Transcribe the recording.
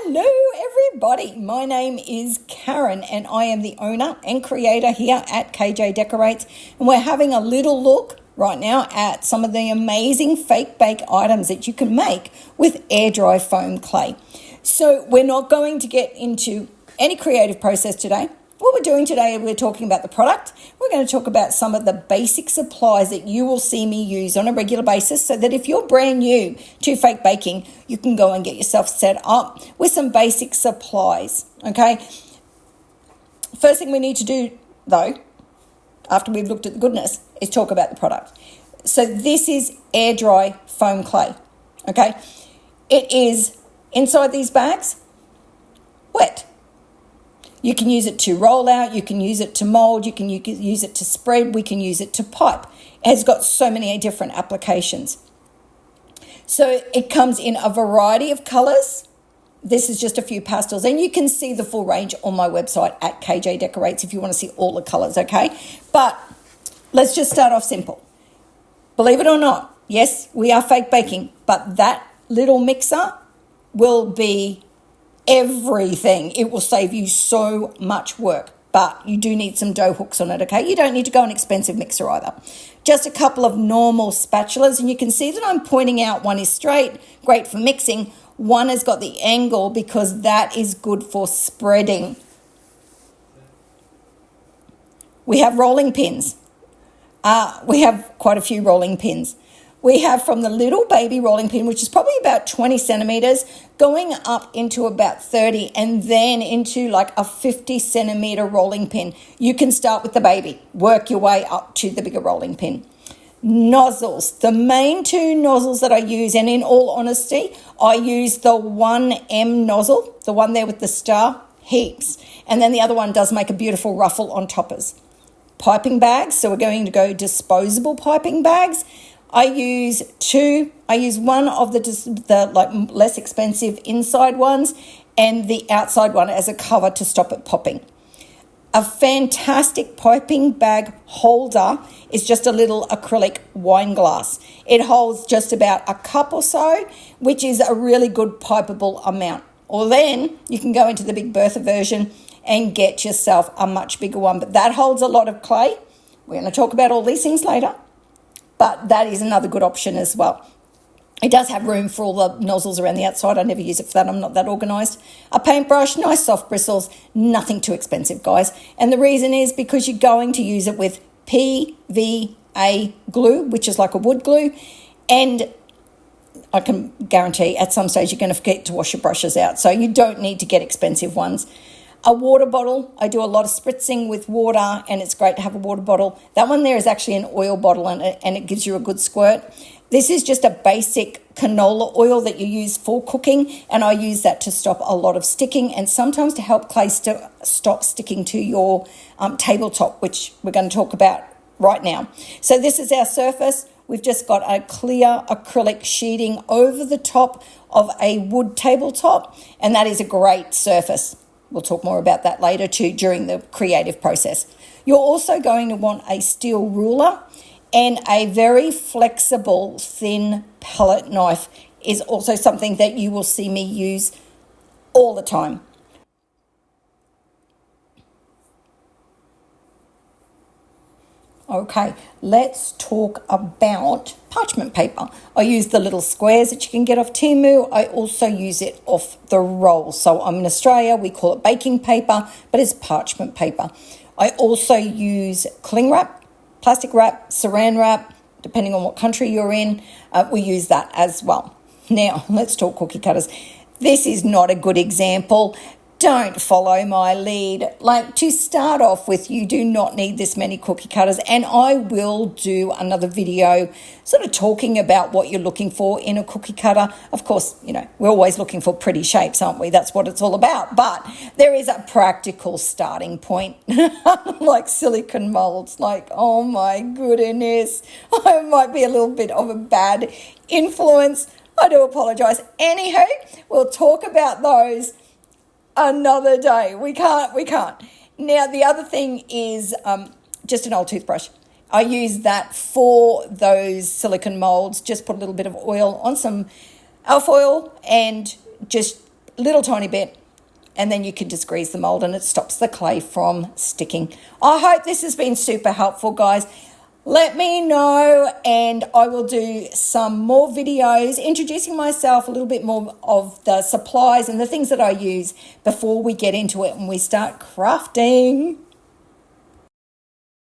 Hello everybody, my name is Karen and I am the owner and creator here at KJ Decorates, and we're having a little look right now at some of the amazing fake bake items that you can make with air dry foam clay. So we're not going to get into any creative process today. What we're doing today, we're talking about the product. We're going to talk about some of the basic supplies that you will see me use on a regular basis so that if you're brand new to fake baking, you can go and get yourself set up with some basic supplies, okay? First thing we need to do, though, after we've looked at the goodness, is talk about the product. So this is air dry foam clay, okay? It is, inside these bags, wet. You can use it to roll out, you can use it to mold, you can use it to spread, we can use it to pipe. It has got so many different applications. So it comes in a variety of colours. This is just a few pastels, and you can see the full range on my website at KJ Decorates if you want to see all the colours, okay? But let's just start off simple. Believe it or not, yes, we are fake baking, but that little mixer will be everything. It will save you so much work, but you do need some dough hooks on it, okay? You don't need to go an expensive mixer either. Just a couple of normal spatulas, and you can see that I'm pointing out one is straight, great for mixing. One has got the angle because that is good for spreading. We have rolling pins. We have quite a few rolling pins. We have from the little baby rolling pin, which is probably about 20 centimeters, going up into about 30 and then into like a 50 centimeter rolling pin. You can start with the baby, work your way up to the bigger rolling pin. Nozzles, the main two nozzles that I use, and in all honesty, I use the 1M nozzle, the one there with the star, heaps. And then the other one does make a beautiful ruffle on toppers. Piping bags, so we're going to go disposable piping bags. I use two. I use one of the like less expensive inside ones and the outside one as a cover to stop it popping. A fantastic piping bag holder is just a little acrylic wine glass. It holds just about a cup or so, which is a really good pipeable amount. Or then you can go into the Big Bertha version and get yourself a much bigger one. But that holds a lot of clay. We're going to talk about all these things later. But that is another good option as well. It does have room for all the nozzles around the outside. I never use it for that. I'm not that organised. A paintbrush, nice soft bristles, nothing too expensive, guys. And the reason is because you're going to use it with PVA glue, which is like a wood glue. And I can guarantee at some stage you're going to forget to wash your brushes out. So you don't need to get expensive ones. A water bottle, I do a lot of spritzing with water and it's great to have a water bottle. That one there is actually an oil bottle and it gives you a good squirt. This is just a basic canola oil that you use for cooking, and I use that to stop a lot of sticking and sometimes to help clay stop sticking to your tabletop, which we're going to talk about right now. So this is our surface. We've just got a clear acrylic sheeting over the top of a wood tabletop, and that is a great surface. We'll talk more about that later too during the creative process. You're also going to want a steel ruler, and a very flexible thin palette knife is also something that you will see me use all the time. Okay, let's talk about parchment paper. I use the little squares that you can get off Temu. I also use it off the roll. So I'm in Australia, we call it baking paper, but it's parchment paper. I also use cling wrap, plastic wrap, saran wrap, depending on what country you're in. We use that as well. Now, let's talk cookie cutters. This is not a good example. Don't follow my lead. Like, to start off with, you do not need this many cookie cutters, and I will do another video sort of talking about what you're looking for in a cookie cutter. Of course, you know, we're always looking for pretty shapes, aren't we? That's what it's all about. But there is a practical starting point, like silicone molds. Like, oh my goodness, I might be a little bit of a bad influence. I do apologize. Anywho, we'll talk about those another day. We can't. Now, the other thing is just an old toothbrush. I use that for those silicone molds. Just put a little bit of oil on some alfoil and just little tiny bit, and then you can just grease the mold and it stops the clay from sticking. I hope this has been super helpful, guys. Let me know, and I will do some more videos introducing myself, a little bit more of the supplies and the things that I use before we get into it and we start crafting.